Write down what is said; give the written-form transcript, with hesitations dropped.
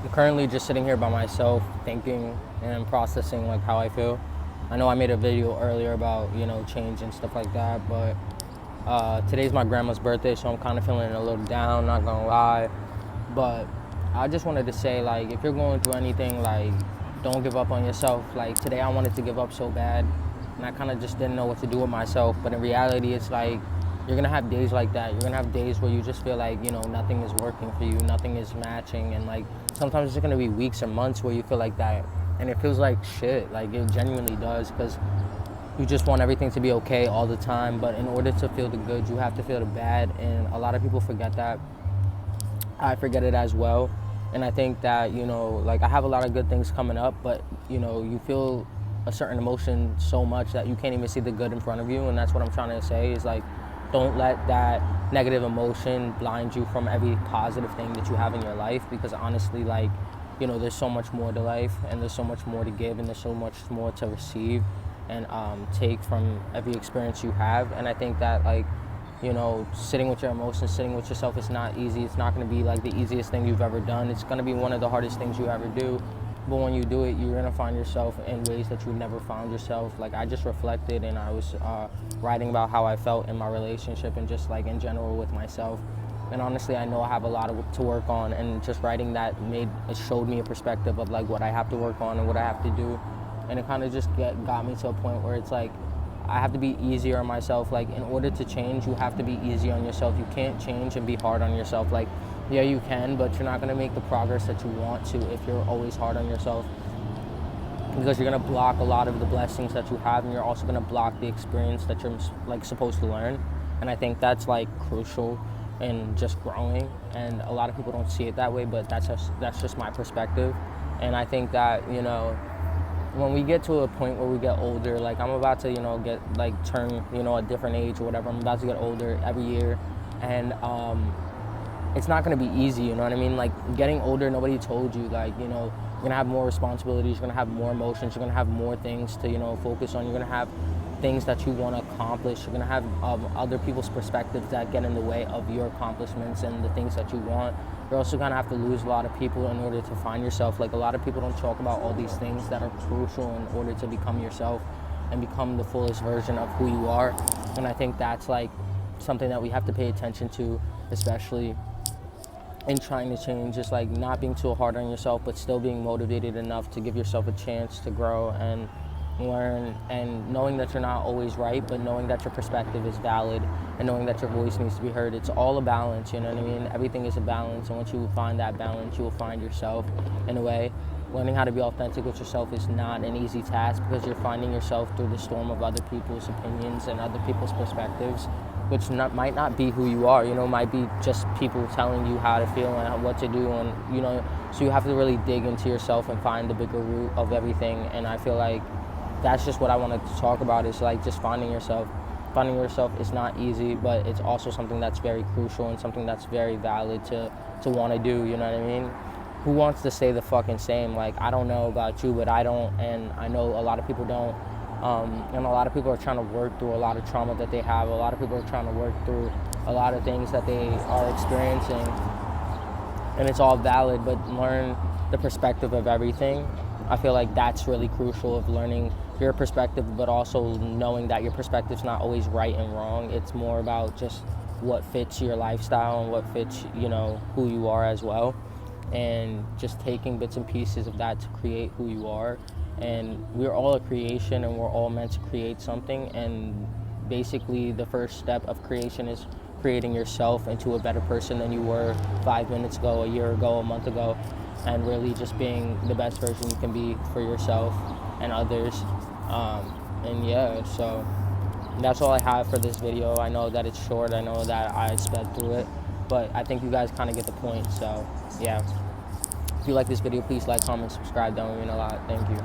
I'm currently just sitting here by myself, thinking and processing like how I feel. I know I made a video earlier about change and stuff like that, but today's my grandma's birthday, so I'm kind of feeling a little down. Not gonna lie, but I just wanted to say, like, if you're going through anything, like, don't give up on yourself. Like, today I wanted to give up so bad, and I kind of just didn't know what to do with myself. But in reality, it's like you're gonna have days like that. You're gonna have days where you just feel like nothing is working for you, nothing is matching, and like sometimes it's gonna be weeks or months where you feel like that, and it feels like shit. Like, it genuinely does, because you just want everything to be okay all the time. But in order to feel the good, you have to feel the bad, and a lot of people forget that. I forget it as well. And I think that, like, I have a lot of good things coming up, but, you feel a certain emotion so much that you can't even see the good in front of you. And that's what I'm trying to say is, like, don't let that negative emotion blind you from every positive thing that you have in your life, because honestly, like, there's so much more to life, and there's so much more to give, and there's so much more to receive and take from every experience you have. And I think that, like, sitting with your emotions, sitting with yourself is not easy. It's not going to be like the easiest thing you've ever done. It's going to be one of the hardest things you ever do. But when you do it, you're going to find yourself in ways that you never found yourself. Like, I just reflected, and I was writing about how I felt in my relationship and just, like, in general with myself. And honestly, I know I have a lot to work on, and just writing that it showed me a perspective of, like, what I have to work on and what I have to do. And it kind of just got me to a point where it's like, I have to be easier on myself. Like, in order to change, you have to be easy on yourself. You can't change and be hard on yourself. Like, yeah, you can, but you're not going to make the progress that you want to if you're always hard on yourself, because you're going to block a lot of the blessings that you have, and you're also going to block the experience that you're, like, supposed to learn. And I think that's, like, crucial in just growing, and a lot of people don't see it that way, but that's just my perspective. And I think that, when we get to a point where we get older, like, I'm about to, turn, a different age or whatever. I'm about to get older every year, and it's not going to be easy, you know what I mean? Like, getting older, nobody told you, like, you're going to have more responsibilities, you're going to have more emotions, you're going to have more things to, focus on. You're going to have things that you want to accomplish. You're going to have other people's perspectives that get in the way of your accomplishments and the things that you want. You're also going to have to lose a lot of people in order to find yourself. Like, a lot of people don't talk about all these things that are crucial in order to become yourself and become the fullest version of who you are. And I think that's, like, something that we have to pay attention to, especially in trying to change. Just, like, not being too hard on yourself, but still being motivated enough to give yourself a chance to grow and learn, and knowing that you're not always right, but knowing that your perspective is valid, and knowing that your voice needs to be heard. It's all a balance, you know what I mean? Everything is a balance, and once you find that balance, you will find yourself in a way. Learning how to be authentic with yourself is not an easy task, because you're finding yourself through the storm of other people's opinions and other people's perspectives, which might not be who you are, might be just people telling you how to feel and what to do, and, so you have to really dig into yourself and find the bigger root of everything. And I feel like that's just what I wanted to talk about, is, like, just finding yourself. Finding yourself is not easy, but it's also something that's very crucial and something that's very valid to want to do, you know what I mean? Who wants to stay the fucking same? Like, I don't know about you, but I don't, and I know a lot of people don't. And a lot of people are trying to work through a lot of trauma that they have. A lot of people are trying to work through a lot of things that they are experiencing, and it's all valid, but learn the perspective of everything. I feel like that's really crucial, of learning your perspective, but also knowing that your perspective's not always right and wrong. It's more about just what fits your lifestyle and what fits, who you are as well. And just taking bits and pieces of that to create who you are. And we're all a creation, and we're all meant to create something. And basically the first step of creation is creating yourself into a better person than you were 5 minutes ago, a year ago, a month ago, and really just being the best version you can be for yourself and others. And yeah, so that's all I have for this video. I know that it's short, I know that I sped through it, but I think you guys kind of get the point. So yeah, if you like this video, please like, comment, subscribe. That would mean a lot. Thank you.